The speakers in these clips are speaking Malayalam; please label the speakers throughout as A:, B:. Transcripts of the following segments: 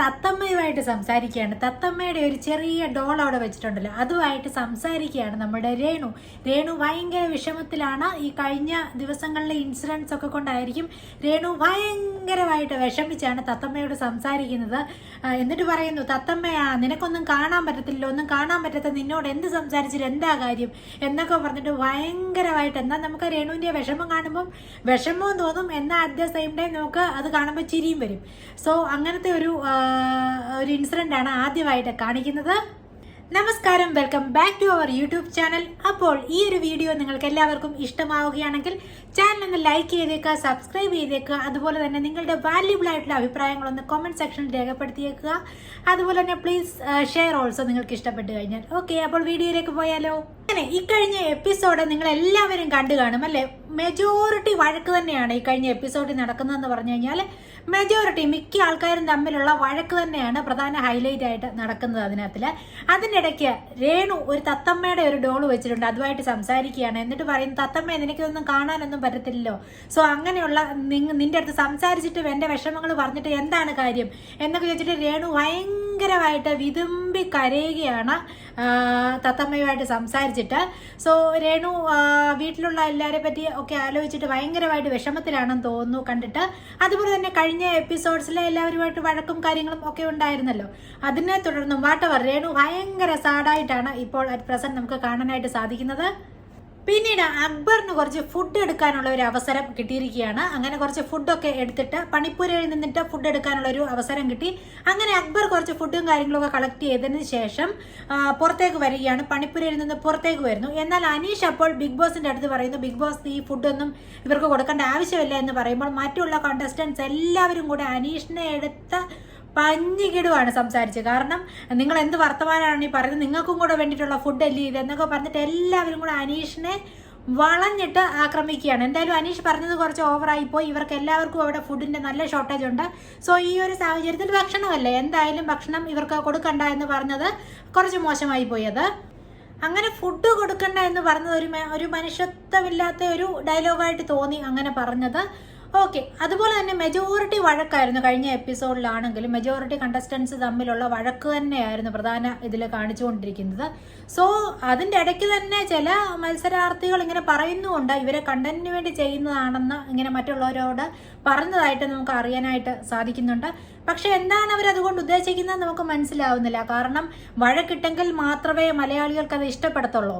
A: തത്തമ്മയുമായിട്ട് സംസാരിക്കുകയാണ്. തത്തമ്മയുടെ ഒരു ചെറിയ ഡോൾ അവിടെ വെച്ചിട്ടുണ്ടല്ലോ, അതുമായിട്ട് സംസാരിക്കുകയാണ് നമ്മുടെ രേണു ഭയങ്കര വിഷമത്തിലാണ്. ഈ കഴിഞ്ഞ ദിവസങ്ങളിലെ ഇൻസിഡൻസ് ഒക്കെ കൊണ്ടായിരിക്കും രേണു ഭയങ്കരമായിട്ട് വിഷമിച്ചാണ് തത്തമ്മയോട് സംസാരിക്കുന്നത്. എന്നിട്ട് പറയുന്നു, തത്തമ്മയാ നിനക്കൊന്നും കാണാൻ പറ്റത്തില്ല, ഒന്നും കാണാൻ പറ്റാത്ത നിന്നോട് എന്ത് സംസാരിച്ചിട്ട് എന്താ കാര്യം എന്നൊക്കെ പറഞ്ഞിട്ട് ഭയങ്കരമായിട്ട്. എന്നാൽ നമുക്ക് രേണുവിൻ്റെ വിഷമം കാണുമ്പം വിഷമവും തോന്നും, എന്നാൽ അറ്റ് ദ സെയിം ടൈം നമുക്ക് അത് കാണുമ്പോൾ ചിരിയും വരും. സോ അങ്ങനത്തെ ഒരു ഇൻസിഡന്റ് ആണ് ആദ്യമായിട്ട് കാണിക്കുന്നത്. നമസ്കാരം, welcome back to our YouTube channel. അപ്പോൾ ഈ ഒരു വീഡിയോ നിങ്ങൾക്ക് എല്ലാവർക്കും ഇഷ്ടമാവുകയാണെങ്കിൽ ചാനൽ ഒന്ന് ലൈക്ക് ചെയ്തേക്കുക, സബ്സ്ക്രൈബ് ചെയ്തേക്കുക. അതുപോലെ തന്നെ നിങ്ങളുടെ വാല്യുബിൾ ആയിട്ടുള്ള അഭിപ്രായങ്ങളൊന്ന് കമന്റ് സെക്ഷനിൽ രേഖപ്പെടുത്തിയേക്കുക. അതുപോലെ തന്നെ പ്ലീസ് ഷെയർ ഓൾസോ നിങ്ങൾക്ക് ഇഷ്ടപ്പെട്ട് കഴിഞ്ഞാൽ. ഓക്കെ, അപ്പോൾ വീഡിയോയിലേക്ക് പോയാലോ. അങ്ങനെ ഈ കഴിഞ്ഞ എപ്പിസോഡ് നിങ്ങൾ എല്ലാവരും കണ്ടു കാണും അല്ലേ? മെജോറിറ്റി വഴക്ക് തന്നെയാണ് ഈ കഴിഞ്ഞ എപ്പിസോഡിൽ നടക്കുന്നതെന്ന് പറഞ്ഞു കഴിഞ്ഞാൽ മെജോറിറ്റി മിക്ക ആൾക്കാരും തമ്മിലുള്ള വഴക്ക് തന്നെയാണ് പ്രധാന ഹൈലൈറ്റ് ആയിട്ട് നടക്കുന്നത്. അതിനിടയ്ക്ക് രേണു ഒരു തത്തമ്മയുടെ ഒരു ഡോള് വെച്ചിട്ടുണ്ട്, അതുമായിട്ട് സംസാരിക്കുകയാണ്. എന്നിട്ട് പറയുന്നു, തത്തമ്മ നിനക്കൊന്നും കാണാനൊന്നും പറ്റത്തില്ലല്ലോ, സോ അങ്ങനെയുള്ള നിന്റെ അടുത്ത് സംസാരിച്ചിട്ട് എന്റെ വിഷമങ്ങൾ പറഞ്ഞിട്ട് എന്താണ് കാര്യം എന്നൊക്കെ ചോദിച്ചിട്ട് രേണു ഭയങ്കരമായിട്ട് വിതുമ്പി കരയുകയാണ് തത്തമ്മയുമായിട്ട് സംസാരിച്ചിട്ട്. സോ രേണു വീട്ടിലുള്ള എല്ലാവരെ പറ്റി ഒക്കെ ആലോചിച്ചിട്ട് ഭയങ്കരമായിട്ട് വിഷമത്തിലാണെന്ന് തോന്നുന്നു കണ്ടിട്ട്. അതുപോലെ തന്നെ കഴിഞ്ഞ എപ്പിസോഡ്സിലെ എല്ലാവരുമായിട്ട് വഴക്കും കാര്യങ്ങളും ഒക്കെ ഉണ്ടായിരുന്നല്ലോ, അതിനെ തുടർന്നും വാട്ടവർ രേണു ഭയങ്കര സാഡായിട്ടാണ് ഇപ്പോൾ അറ്റ് പ്രസന്റ് നമുക്ക് കാണാനായിട്ട് സാധിക്കുന്നത്. പിന്നീട് അക്ബറിന് കുറച്ച് ഫുഡ് എടുക്കാനുള്ള ഒരു അവസരം കിട്ടിയിരിക്കുകയാണ്. അങ്ങനെ കുറച്ച് ഫുഡൊക്കെ എടുത്തിട്ട് പണിപ്പുരയിൽ നിന്നിട്ട് ഫുഡ് എടുക്കാനുള്ള ഒരു അവസരം കിട്ടി. അങ്ങനെ അക്ബർ കുറച്ച് ഫുഡും കാര്യങ്ങളൊക്കെ കളക്ട് ചെയ്തതിന് ശേഷം പുറത്തേക്ക് വരികയാണ്. പണിപ്പുരയിൽ നിന്ന് പുറത്തേക്ക് വരുന്നു. എന്നാൽ അനീഷ് അപ്പോൾ ബിഗ് ബോസിന്റെ അടുത്ത് പറയുന്നു, ബിഗ് ബോസ് ഈ ഫുഡൊന്നും ഇവർക്ക് കൊടുക്കേണ്ട ആവശ്യമില്ല എന്ന് പറയുമ്പോൾ മറ്റുള്ള കോണ്ടസ്റ്റന്റ്സ് എല്ലാവരും കൂടെ അനീഷിനെ എടുത്ത് പഞ്ഞിക്കിടുവാണ് സംസാരിച്ചത്. കാരണം നിങ്ങൾ എന്ത് വർത്തമാനമാണ് ഈ പറയുന്നത്, നിങ്ങൾക്കും കൂടെ വേണ്ടിയിട്ടുള്ള ഫുഡ് അല്ലേ ഇത് എന്നൊക്കെ പറഞ്ഞിട്ട് എല്ലാവരും കൂടെ അനീഷിനെ വളഞ്ഞിട്ട് ആക്രമിക്കുകയാണ്. എന്തായാലും അനീഷ് പറഞ്ഞത് കുറച്ച് ഓവറായിപ്പോയി. ഇവർക്ക് എല്ലാവർക്കും അവിടെ ഫുഡിന്റെ നല്ല ഷോർട്ടേജ് ഉണ്ട്. സോ ഈ ഒരു സാഹചര്യത്തിൽ ഭക്ഷണമല്ലേ, എന്തായാലും ഭക്ഷണം ഇവർക്ക് കൊടുക്കണ്ട എന്ന് പറഞ്ഞത് കുറച്ച് മോശമായി പോയത്. അങ്ങനെ ഫുഡ് കൊടുക്കണ്ട എന്ന് പറഞ്ഞത് ഒരു മനുഷ്യത്വമില്ലാത്ത ഒരു ഡയലോഗായിട്ട് തോന്നി അങ്ങനെ പറഞ്ഞത്. ഓക്കെ, അതുപോലെ തന്നെ മെജോറിറ്റി വഴക്കായിരുന്നു കഴിഞ്ഞ എപ്പിസോഡിലാണെങ്കിലും മെജോറിറ്റി കണ്ടസ്റ്റൻസ് തമ്മിലുള്ള വഴക്ക് തന്നെയായിരുന്നു പ്രധാന ഇതിൽ കാണിച്ചുകൊണ്ടിരിക്കുന്നത്. സോ അതിൻ്റെ ഇടയ്ക്ക് തന്നെ ചില മത്സരാർത്ഥികൾ ഇങ്ങനെ പറയുന്നുമുണ്ട്, ഇവരെ കണ്ടന്റിന് വേണ്ടി ചെയ്യുന്നതാണെന്ന് ഇങ്ങനെ മറ്റുള്ളവരോട് പറഞ്ഞതായിട്ട് നമുക്ക് അറിയാനായിട്ട് സാധിക്കുന്നുണ്ട്. പക്ഷെ എന്താണ് അവരതുകൊണ്ട് ഉദ്ദേശിക്കുന്നത് നമുക്ക് മനസ്സിലാവുന്നില്ല. കാരണം വഴക്കിട്ടെങ്കിൽ മാത്രമേ മലയാളികൾക്ക് അത് ഇഷ്ടപ്പെടത്തുള്ളൂ,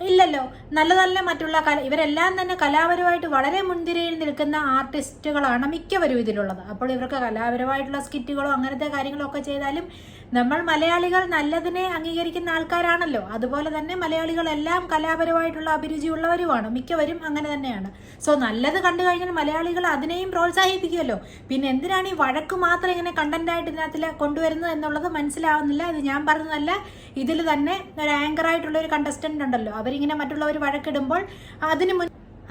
A: ഇല്ലല്ലോ. നല്ല മറ്റുള്ള ഇവരെല്ലാം തന്നെ കലാപരമായിട്ട് വളരെ മുൻനിരയിൽ നിൽക്കുന്ന ആർട്ടിസ്റ്റുകളാണ് മിക്കവരും ഇതിലുള്ളത്. അപ്പോൾ ഇവർക്ക് കലാപരമായിട്ടുള്ള സ്കിറ്റുകളോ അങ്ങനത്തെ കാര്യങ്ങളോ ഒക്കെ ചെയ്താലും നമ്മൾ മലയാളികൾ നല്ലതിനെ അംഗീകരിക്കുന്ന ആൾക്കാരാണല്ലോ. അതുപോലെ തന്നെ മലയാളികളെല്ലാം കലാപരമായിട്ടുള്ള അഭിരുചിയുള്ളവരുമാണ്, മിക്കവരും അങ്ങനെ തന്നെയാണ്. സോ നല്ലത് കണ്ടു കഴിഞ്ഞാൽ മലയാളികൾ അതിനെയും പ്രോത്സാഹിപ്പിക്കുമല്ലോ. പിന്നെ എന്തിനാണ് ഈ വഴക്ക് മാത്രം ഇങ്ങനെ കണ്ടന്റായിട്ട് ഇതിനകത്തിൽ കൊണ്ടുവരുന്നത് എന്നുള്ളത് മനസ്സിലാവുന്നില്ല. ഇത് ഞാൻ പറഞ്ഞതല്ല, ഇതിൽ തന്നെ ഒരു ആങ്കറായിട്ടുള്ള ഒരു കണ്ടസ്റ്റന്റ് ഉണ്ടല്ലോ, അവരിങ്ങനെ മറ്റുള്ളവർ വഴക്കിടുമ്പോൾ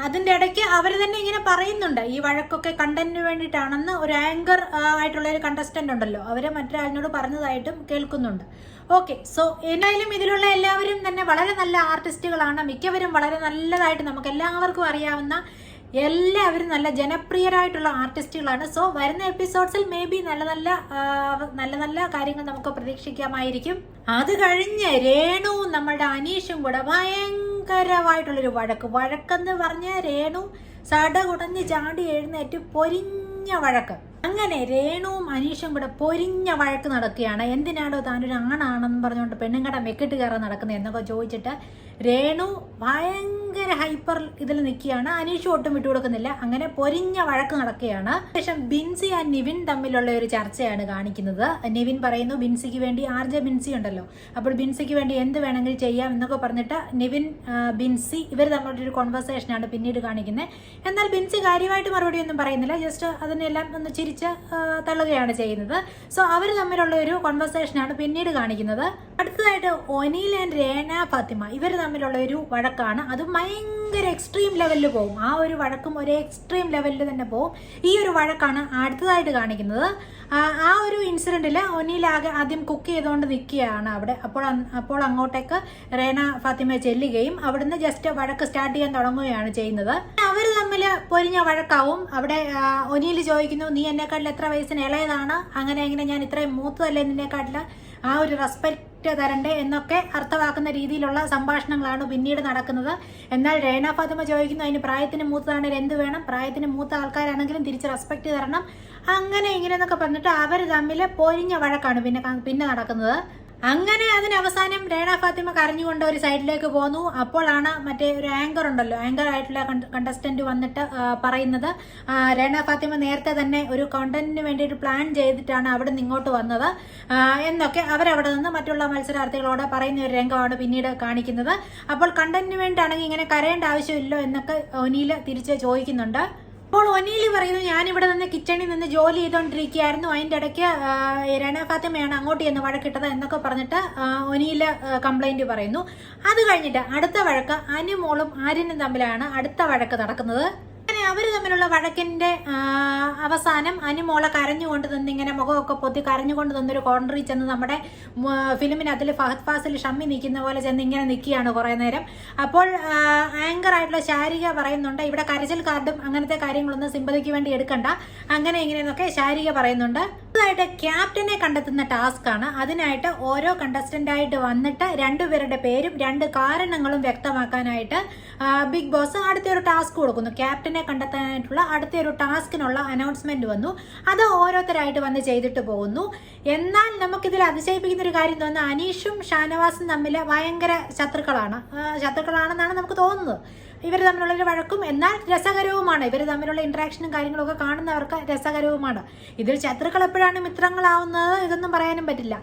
A: അതിന്റെ ഇടയ്ക്ക് അവർ തന്നെ ഇങ്ങനെ പറയുന്നുണ്ട്, ഈ വഴക്കൊക്കെ കണ്ടന്റിന് വേണ്ടിയിട്ടാണെന്ന്. ഒരു ആങ്കർ ആയിട്ടുള്ള ഒരു കണ്ടസ്റ്റന്റ് ഉണ്ടല്ലോ, അവരെ മറ്റൊരാളിനോട് പറഞ്ഞതായിട്ടും കേൾക്കുന്നുണ്ട്. ഓക്കെ, സോ എന്തായാലും ഇതിലുള്ള എല്ലാവരും തന്നെ വളരെ നല്ല ആർട്ടിസ്റ്റുകളാണ്, മിക്കവരും വളരെ നല്ലതായിട്ട് നമുക്ക് എല്ലാവർക്കും അറിയാവുന്ന എല്ലാവരും നല്ല ജനപ്രിയരായിട്ടുള്ള ആർട്ടിസ്റ്റുകളാണ്. സോ വരുന്ന എപ്പിസോഡ്സിൽ മേ ബി നല്ല കാര്യങ്ങൾ നമുക്ക് പ്രതീക്ഷിക്കാമായിരിക്കും. അത് കഴിഞ്ഞ് രേണു നമ്മളുടെ അനീഷും കൂടെ ഭയങ്കരമായിട്ടുള്ളൊരു വഴക്കെന്ന് പറഞ്ഞ രേണു സട കുടഞ്ഞ് ചാടി എഴുന്നേറ്റ് പൊരിഞ്ഞ വഴക്ക്. അങ്ങനെ രേണുവും അനീഷും കൂടെ പൊരിഞ്ഞ വഴക്ക് നടക്കുകയാണ്. എന്തിനാണോ താനൊരു ആണാണെന്ന് പറഞ്ഞുകൊണ്ട് പെണ്ണുങ്ങടെ മെക്കിട്ട് കയറാൻ നടക്കുന്നത് എന്നൊക്കെ ചോദിച്ചിട്ട് രേണു ഭയങ്കര ഹൈപ്പർ ഇതിൽ നിൽക്കുകയാണ്. അനീഷ് ഒട്ടും വിട്ടുകൊടുക്കുന്നില്ല. അങ്ങനെ പൊരിഞ്ഞ വഴക്ക് നടക്കുകയാണ്. ശേഷം ബിൻസി ആൻഡ് നിവിൻ തമ്മിലുള്ള ഒരു ചർച്ചയാണ് കാണിക്കുന്നത്. നിവിൻ പറയുന്നു, ബിൻസിക്ക് വേണ്ടി RJ ബിൻസി ഉണ്ടല്ലോ, അപ്പോൾ ബിൻസിക്ക് വേണ്ടി എന്ത് വേണമെങ്കിലും ചെയ്യാം എന്നൊക്കെ പറഞ്ഞിട്ട് നിവിൻ ബിൻസി ഇവർ തമ്മിലുള്ള ഒരു കോൺവെർസേഷനാണ് പിന്നീട് കാണിക്കുന്നത്. എന്നാൽ ബിൻസി കാര്യമായിട്ട് മറുപടി ഒന്നും പറയുന്നില്ല, ജസ്റ്റ് അതിനെല്ലാം ഒന്ന് ചിരിച്ച് തള്ളുകയാണ് ചെയ്യുന്നത്. സോ അവർ തമ്മിലുള്ള ഒരു കോൺവെർസേഷനാണ് പിന്നീട് കാണിക്കുന്നത്. അടുത്തതായിട്ട് ഒനീൽ ആൻഡ് രേന ഫാത്തിമ ഇവർ തമ്മിലുള്ള ഒരു വഴക്കാണ്. അത് ഭയങ്കര എക്സ്ട്രീം ലെവലിൽ പോകും. ആ ഒരു വഴക്കും ഒരു എക്സ്ട്രീം ലെവലിൽ തന്നെ പോകും. ഈ ഒരു വഴക്കാണ് അടുത്തതായിട്ട് കാണിക്കുന്നത്. ആ ഒരു ഇൻസിഡന്റിൽ ഒനീൽ ആദ്യം കുക്ക് ചെയ്തുകൊണ്ട് നിൽക്കുകയാണ് അവിടെ. അപ്പോൾ അങ്ങോട്ടേക്ക് രേന ഫാത്തിമ ചെല്ലുകയും അവിടുന്ന് ജസ്റ്റ് വഴക്ക് സ്റ്റാർട്ട് ചെയ്യാൻ തുടങ്ങുകയാണ് ചെയ്യുന്നത്. അവർ തമ്മിൽ പൊരിഞ്ഞ വഴക്കാവും. അവിടെ ഒനീൽ ചോദിക്കുന്നു, നീ എന്നെക്കാട്ടിൽ എത്ര വയസ്സിന് ഇളയതാണ്, അങ്ങനെ എങ്ങനെ ഞാൻ ഇത്രയും മൂത്തതല്ലേ നിന്നെക്കാട്ടിൽ, ആ ഒരു റെസ്പെക്ട് തരണ്ടേ എന്നൊക്കെ അർത്ഥമാക്കുന്ന രീതിയിലുള്ള സംഭാഷണങ്ങളാണ് പിന്നീട് നടക്കുന്നത്. എന്നാൽ രേന ഫാത്തിമ ചോദിക്കുന്നു, അതിന് പ്രായത്തിന് മൂത്തതാണെങ്കിൽ എന്ത് വേണം, പ്രായത്തിന് മൂത്ത ആൾക്കാരാണെങ്കിലും തിരിച്ച് റെസ്പെക്ട് തരണം, അങ്ങനെ ഇങ്ങനെ എന്നൊക്കെ പറഞ്ഞിട്ട് അവർ തമ്മിൽ പൊരിഞ്ഞ വഴക്കാണ് പിന്നെ നടക്കുന്നത്. അങ്ങനെ അതിനവസാനം രേണ ഫാത്തിമ കരഞ്ഞുകൊണ്ട് ഒരു സൈഡിലേക്ക് പോന്നു. അപ്പോഴാണ് മറ്റേ ഒരു ആങ്കർ ഉണ്ടല്ലോ, ആങ്കർ ആയിട്ടുള്ള കണ്ടസ്റ്റന്റ് വന്നിട്ട് പറയുന്നത്, രേണ ഫാത്തിമ നേരത്തെ തന്നെ ഒരു കണ്ടന്റിന് വേണ്ടിയിട്ട് പ്ലാൻ ചെയ്തിട്ടാണ് അവിടെ നിന്ന് ഇങ്ങോട്ട് വന്നത് എന്നൊക്കെ അവരവിടെ നിന്ന് മറ്റുള്ള മത്സരാർത്ഥികളോട് പറയുന്ന ഒരു രംഗമാണ് പിന്നീട് കാണിക്കുന്നത്. അപ്പോൾ കണ്ടന്റിന് വേണ്ടിയാണെങ്കിൽ ഇങ്ങനെ കരയേണ്ട ആവശ്യമില്ലോ എന്നൊക്കെ ഒനീൽ തിരിച്ച് ചോദിക്കുന്നുണ്ട്. അപ്പോൾ ഒനീൽ പറയുന്നു, ഞാനിവിടെ നിന്ന് കിച്ചണിൽ നിന്ന് ജോലി ചെയ്തുകൊണ്ടിരിക്കുകയായിരുന്നു, അതിൻ്റെ ഇടയ്ക്ക് രേണ ഫാത്തിമയാണ് അങ്ങോട്ട് ചെന്ന് വഴക്കിട്ടത് എന്നൊക്കെ പറഞ്ഞിട്ട് ഒനീൽ കംപ്ലൈന്റ് പറയുന്നു. അത് കഴിഞ്ഞിട്ട് അടുത്ത വഴക്ക് അനുമോളും ആര്യനും തമ്മിലാണ് അടുത്ത വഴക്ക് നടക്കുന്നത്. അങ്ങനെ അവർ തമ്മിലുള്ള വഴക്കിന്റെ അവസാനം അനുമോളെ കരഞ്ഞുകൊണ്ട് നിന്ന് ഇങ്ങനെ മുഖമൊക്കെ പൊത്തി കരഞ്ഞുകൊണ്ട് നിന്നൊരു കോർണറിൽ ചെന്ന് നമ്മുടെ ഫിലിമിനകത്തിൽ ഫഹദ് ഫാസിൽ ഷമ്മി നിൽക്കുന്ന പോലെ ചെന്ന് ഇങ്ങനെ നിൽക്കുകയാണ് കുറേ നേരം. അപ്പോൾ ആങ്കർ ആയിട്ടുള്ള ശാരിക പറയുന്നുണ്ട്, ഇവിടെ കരച്ചിൽ കാർഡും അങ്ങനത്തെ കാര്യങ്ങളൊന്നും സിമ്പതിക്ക് വേണ്ടി എടുക്കണ്ട, അങ്ങനെ ഇങ്ങനെയെന്നൊക്കെ ശാരിക പറയുന്നുണ്ട്. അടുത്തതായിട്ട് ക്യാപ്റ്റനെ കണ്ടെത്തുന്ന ടാസ്ക് ആണ്. അതിനായിട്ട് ഓരോ കണ്ടസ്റ്റന്റായിട്ട് വന്നിട്ട് രണ്ടുപേരുടെ പേരും 2 കാരണങ്ങളും വ്യക്തമാക്കാനായിട്ട് ബിഗ് ബോസ് അടുത്തൊരു ടാസ്ക് കൊടുക്കുന്നു. ക്യാപ്റ്റനെ കണ്ടെത്താനായിട്ടുള്ള അടുത്തൊരു ടാസ്കിനുള്ള അനൗൺസ്മെന്റ് വന്നു. അത് ഓരോരുത്തരായിട്ട് വന്ന് ചെയ്തിട്ട് പോകുന്നു. എന്നാൽ നമുക്കിതിൽ അതിശയിപ്പിക്കുന്ന ഒരു കാര്യം തോന്നുന്നത്, അനീഷും ഷാനവാസും തമ്മിൽ ഭയങ്കര ശത്രുക്കളാണെന്നാണ് നമുക്ക് തോന്നുന്നത്. ഇവർ തമ്മിലുള്ളൊരു വഴക്കും എന്നാൽ രസകരവുമാണ്. ഇവർ തമ്മിലുള്ള ഇന്ററാക്ഷനും കാര്യങ്ങളൊക്കെ കാണുന്നവർക്ക് രസകരവുമാണ്. ഇതിൽ ശത്രുക്കൾ എപ്പോഴാണ് മിത്രങ്ങളാവുന്നത് ഇതൊന്നും പറയാനും പറ്റില്ല.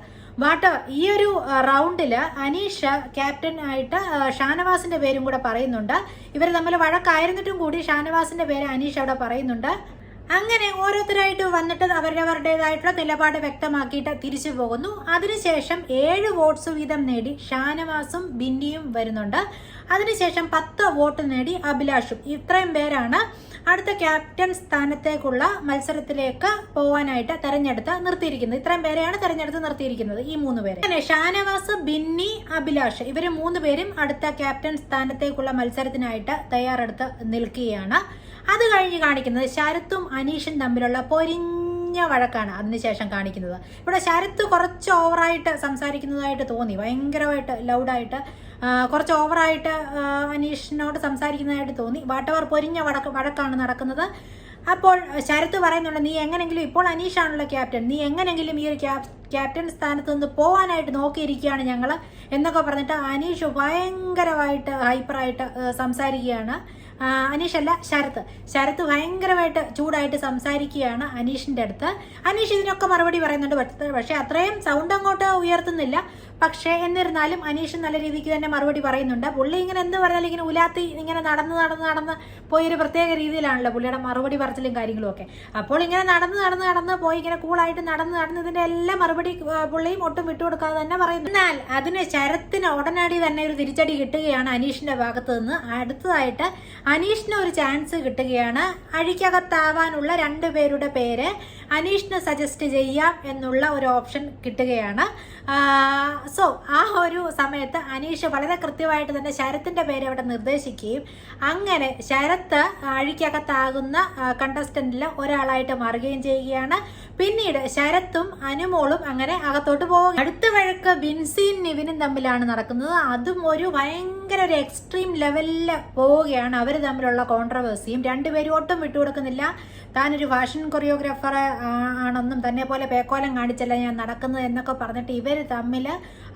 A: ബട്ട് ഈ ഒരു റൗണ്ടിൽ അനീഷ് ക്യാപ്റ്റൻ ആയിട്ട് ഷാനവാസിന്റെ പേരും കൂടെ പറയുന്നുണ്ട്. ഇവർ തമ്മിൽ വഴക്കായിരുന്നിട്ടും കൂടി ഷാനവാസിന്റെ പേര് അനീഷ് അവിടെ പറയുന്നുണ്ട്. അങ്ങനെ ഓരോരുത്തരായിട്ട് വന്നിട്ട് അവരവരുടേതായിട്ടുള്ള നിലപാട് വ്യക്തമാക്കിയിട്ട് തിരിച്ചു പോകുന്നു. അതിനുശേഷം 7 വോട്ട്സ് വീതം നേടി ഷാനവാസും ബിന്നിയും വരുന്നുണ്ട്. അതിനുശേഷം 10 വോട്ട് നേടി അഭിലാഷും. ഇത്രയും പേരാണ് അടുത്ത ക്യാപ്റ്റൻ സ്ഥാനത്തേക്കുള്ള മത്സരത്തിലേക്ക് പോവാനായിട്ട് തെരഞ്ഞെടുത്ത് നിർത്തിയിരിക്കുന്നത്. ഇത്രയും പേരെയാണ് തെരഞ്ഞെടുത്ത് നിർത്തിയിരിക്കുന്നത്, ഈ 3 പേരെ. അങ്ങനെ ഷാനവാസ്, ബിന്നി, അഭിലാഷ് ഇവർ 3 പേരും അടുത്ത ക്യാപ്റ്റൻ സ്ഥാനത്തേക്കുള്ള മത്സരത്തിനായിട്ട് തയ്യാറെടുത്ത് നിൽക്കുകയാണ്. അത് കഴിഞ്ഞ് കാണിക്കുന്നത് ശരത്തും അനീഷും തമ്മിലുള്ള പൊരിഞ്ഞ വഴക്കാണ്. അതിനുശേഷം കാണിക്കുന്നത് ഇവിടെ ശരത്ത് കുറച്ച് ഓവറായിട്ട് സംസാരിക്കുന്നതായിട്ട് തോന്നി, ഭയങ്കരമായിട്ട് ലൗഡായിട്ട് കുറച്ച് ഓവറായിട്ട് അനീഷിനോട് സംസാരിക്കുന്നതായിട്ട് തോന്നി. വാട്ടവർ പൊരിഞ്ഞ വഴക്കാണ് നടക്കുന്നത്. അപ്പോൾ ശരത്ത് പറയുന്നുണ്ട്, നീ എങ്ങനെങ്കിലും, ഇപ്പോൾ അനീഷാണല്ലോ ക്യാപ്റ്റൻ, നീ എങ്ങനെങ്കിലും ഈ ഒരു ക്യാപ്റ്റൻ സ്ഥാനത്ത് നിന്ന് പോകാനായിട്ട് നോക്കിയിരിക്കുകയാണ് ഞങ്ങൾ എന്നൊക്കെ പറഞ്ഞിട്ട് അനീഷ് ഭയങ്കരമായിട്ട് ഹൈപ്പറായിട്ട് സംസാരിക്കുകയാണ്. അനീഷല്ല, ശരത്ത് ഭയങ്കരമായിട്ട് ചൂടായിട്ട് സംസാരിക്കുകയാണ് അനീഷിന്റെ അടുത്ത്. അനീഷ് ഇതിനൊക്കെ മറുപടി പറയുന്നുണ്ട്. പക്ഷെ അത്രയും സൗണ്ട് അങ്ങോട്ട് ഉയർത്തുന്നില്ല. പക്ഷേ എന്നിരുന്നാലും അനീഷ് നല്ല രീതിക്ക് തന്നെ മറുപടി പറയുന്നുണ്ട്. പുള്ളി ഇങ്ങനെ എന്ത് പറഞ്ഞാലും ഇങ്ങനെ ഉലാത്തി ഇങ്ങനെ നടന്ന് പോയൊരു പ്രത്യേക രീതിയിലാണല്ലോ പുള്ളിയുടെ മറുപടി പറച്ചിലും കാര്യങ്ങളും ഒക്കെ. അപ്പോൾ ഇങ്ങനെ നടന്ന് പോയി ഇങ്ങനെ കൂളായിട്ട് നടന്ന് ഇതിന്റെ എല്ലാ മറുപടി പുള്ളിയും ഒട്ടും വിട്ടുകൊടുക്കാതെ തന്നെ പറയുന്നു. എന്നാൽ അതിന് ശരത്തിന് ഉടനടി തന്നെ ഒരു തിരിച്ചടി കിട്ടുകയാണ് അനീഷിന്റെ ഭാഗത്ത് നിന്ന്. അടുത്തതായിട്ട് അനീഷിന് ഒരു ചാൻസ് കിട്ടുകയാണ്. അഴിക്കകത്താവാനുള്ള 2 പേരുടെ പേര് അനീഷിന് സജസ്റ്റ് ചെയ്യാം എന്നുള്ള ഒരു ഓപ്ഷൻ കിട്ടുകയാണ്. സോ ആ ഒരു സമയത്ത് അനീഷ് വളരെ കൃത്യമായിട്ട് തന്നെ ശരത്തിന്റെ പേര് അവിടെ നിർദ്ദേശിക്കുകയും അങ്ങനെ ശരത്ത് അഴിക്കകത്താകുന്ന കണ്ടസ്റ്റന്റിൽ ഒരാളായിട്ട് മാറുകയും ചെയ്യുകയാണ്. പിന്നീട് ശരത്തും അനുമോളും അങ്ങനെ അകത്തോട്ട് പോകും. അടുത്ത വഴക്ക് ബിൻസിയും നിവിനും തമ്മിലാണ് നടക്കുന്നത്. അതും ഒരു ഭയങ്കര ഒരു എക്സ്ട്രീം ലെവലിൽ പോവുകയാണ്. അവർ തമ്മിലുള്ള കോൺട്രവേഴ്സിയും. 2 പേരും ഒട്ടും വിട്ടുകൊടുക്കുന്നില്ല. താനൊരു ഫാഷൻ കൊറിയോഗ്രാഫർ ആണെന്നും തന്നെ പോലെ പേക്കോലം കാണിച്ചല്ല ഞാൻ നടക്കുന്നത് എന്നൊക്കെ പറഞ്ഞിട്ട് ഇവർ തമ്മിൽ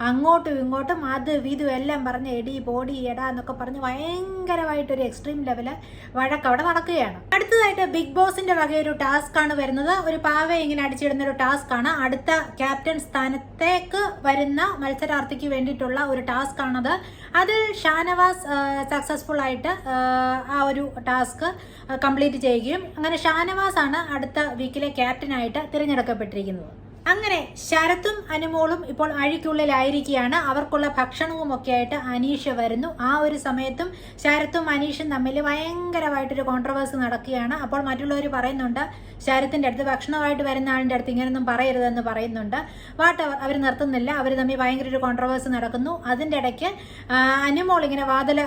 A: അങ്ങോട്ടും ഇങ്ങോട്ടും അതും ഇതും എല്ലാം പറഞ്ഞ് എടി പോടി എടാ എന്നൊക്കെ പറഞ്ഞ് ഭയങ്കരമായിട്ടൊരു എക്സ്ട്രീം ലെവല് വഴക്ക് അവിടെ നടക്കുകയാണ്. അടുത്തതായിട്ട് ബിഗ് ബോസിന്റെ വകയൊരു ടാസ്ക് ആണ് വരുന്നത്. ഒരു പാവയെ ഇങ്ങനെ അടിച്ചിടുന്ന ഒരു ടാസ്ക് ആണ്. അടുത്ത ക്യാപ്റ്റൻ സ്ഥാനത്തേക്ക് വരുന്ന മത്സരാർത്ഥിക്ക് വേണ്ടിയിട്ടുള്ള ഒരു ടാസ്ക് ആണത്. അതിൽ ഷാനവാസ് സക്സസ്ഫുൾ ആയിട്ട് ആ ഒരു ടാസ്ക് കംപ്ലീറ്റ് ചെയ്യുകയും അങ്ങനെ ഷാനവാസ് ആണ് അടുത്ത വീക്കിലെ ക്യാപ്റ്റനായിട്ട് തിരഞ്ഞെടുക്കപ്പെട്ടിരിക്കുന്നത്. അങ്ങനെ ശരത്തും അനുമോളും ഇപ്പോൾ അഴിക്കുള്ളിലായിരിക്കുകയാണ്. അവർക്കുള്ള ഭക്ഷണവും ഒക്കെ ആയിട്ട് അനീഷ വരുന്നു. ആ ഒരു സമയത്തും ശരത്തും അനീഷും തമ്മിൽ ഭയങ്കരമായിട്ടൊരു കോൺട്രവേഴ്സി നടക്കുകയാണ്. അപ്പോൾ മറ്റുള്ളവർ പറയുന്നുണ്ട് ശരത്തിന്റെ അടുത്ത് ഭക്ഷണമായിട്ട് വരുന്ന ആളിന്റെ അടുത്ത് ഇങ്ങനെയൊന്നും പറയരുതെന്ന് പറയുന്നുണ്ട്. അവർ നിർത്തുന്നില്ല. അവർ തമ്മിൽ ഭയങ്കര ഒരു കോൺട്രവേഴ്സി നടക്കുന്നു. അതിൻ്റെ ഇടയ്ക്ക് അനുമോൾ ഇങ്ങനെ വാതിൽ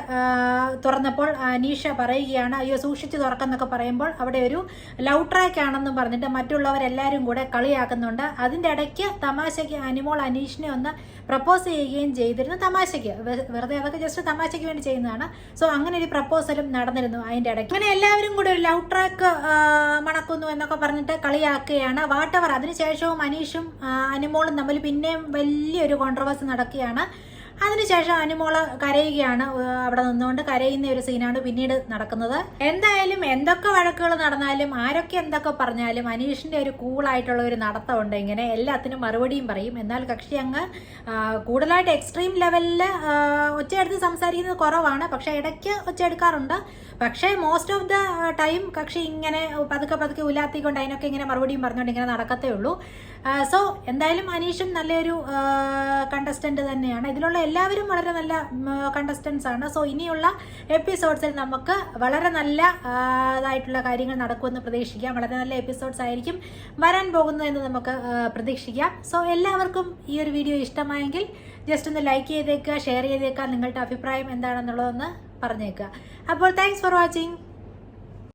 A: തുറന്നപ്പോൾ അനീഷ പറയുകയാണ് അയ്യോ സൂക്ഷിച്ച് തുറക്കെന്നൊക്കെ പറയുമ്പോൾ അവിടെ ഒരു ലവ് ട്രാക്ക് ആണെന്നും പറഞ്ഞിട്ട് മറ്റുള്ളവരെല്ലാവരും കൂടെ കളിയാക്കുന്നുണ്ട്. അതിൻ്റെ ഇടയ്ക്ക് തമാശയ്ക്ക് അനുമോൾ അനീഷിനെ ഒന്ന് പ്രപ്പോസ് ചെയ്യുകയും ചെയ്തിരുന്നു. തമാശയ്ക്ക് വെറുതെ അതൊക്കെ ജസ്റ്റ് തമാശയ്ക്ക് വേണ്ടി ചെയ്യുന്നതാണ്. സോ അങ്ങനെ ഒരു പ്രപ്പോസലും നടന്നിരുന്നു അതിൻ്റെ ഇടയ്ക്ക്. അങ്ങനെ എല്ലാവരും കൂടെ ഒരു ലവ് ട്രാക്ക് മണക്കുന്നു എന്നൊക്കെ പറഞ്ഞിട്ട് കളിയാക്കുകയാണ്. വാട്ടവർ അതിനുശേഷവും അനീഷും അനുമോളും തമ്മിൽ പിന്നെയും വലിയൊരു കോൺട്രവേഴ്സി നടക്കുകയാണ്. അതിനുശേഷം അനുമോള് കരയുകയാണ്. അവിടെ നിന്നുകൊണ്ട് കരയുന്ന ഒരു സീനാണ് പിന്നീട് നടക്കുന്നത്. എന്തായാലും എന്തൊക്കെ വഴക്കുകൾ നടന്നാലും ആരൊക്കെ എന്തൊക്കെ പറഞ്ഞാലും അനീഷിന്റെ ഒരു കൂളായിട്ടുള്ള ഒരു നടത്തമുണ്ട്. ഇങ്ങനെ എല്ലാത്തിനും മറുപടിയും പറയും. എന്നാൽ കക്ഷി അങ്ങ് കൂടുതലായിട്ട് എക്സ്ട്രീം ലെവലിൽ ഒച്ചയെടുത്ത് സംസാരിക്കുന്നത് കുറവാണ്. പക്ഷെ ഇടയ്ക്ക് ഒച്ചയെടുക്കാറുണ്ട്. പക്ഷേ മോസ്റ്റ് ഓഫ് ദ ടൈം കക്ഷി ഇങ്ങനെ പതുക്കെ ഉലാത്തിക്കൊണ്ട് അതിനൊക്കെ ഇങ്ങനെ മറുപടിയും പറഞ്ഞുകൊണ്ട് ഇങ്ങനെ നടക്കത്തേ ഉള്ളൂ. സോ എന്തായാലും അനീഷും നല്ലൊരു കണ്ടസ്റ്റന്റ് തന്നെയാണ്. ഇതിലുള്ള എല്ലാവരും വളരെ നല്ല കണ്ടസ്റ്റൻസ് ആണ്. സോ ഇനിയുള്ള എപ്പിസോഡ്സിൽ നമുക്ക് വളരെ നല്ല ഇതായിട്ടുള്ള കാര്യങ്ങൾ നടക്കുമെന്ന് പ്രതീക്ഷിക്കാം. വളരെ നല്ല എപ്പിസോഡ്സ് ആയിരിക്കും വരാൻ പോകുന്നതെന്ന് നമുക്ക് പ്രതീക്ഷിക്കാം. സോ എല്ലാവർക്കും ഈ ഒരു വീഡിയോ ഇഷ്ടമായെങ്കിൽ ജസ്റ്റ് ഒന്ന് ലൈക്ക് ചെയ്തേക്കുക, ഷെയർ ചെയ്തേക്കുക, നിങ്ങളുടെ അഭിപ്രായം എന്താണെന്നുള്ളതൊന്ന് പറഞ്ഞേക്കുക. അപ്പോൾ താങ്ക്സ് ഫോർ വാച്ചിങ്.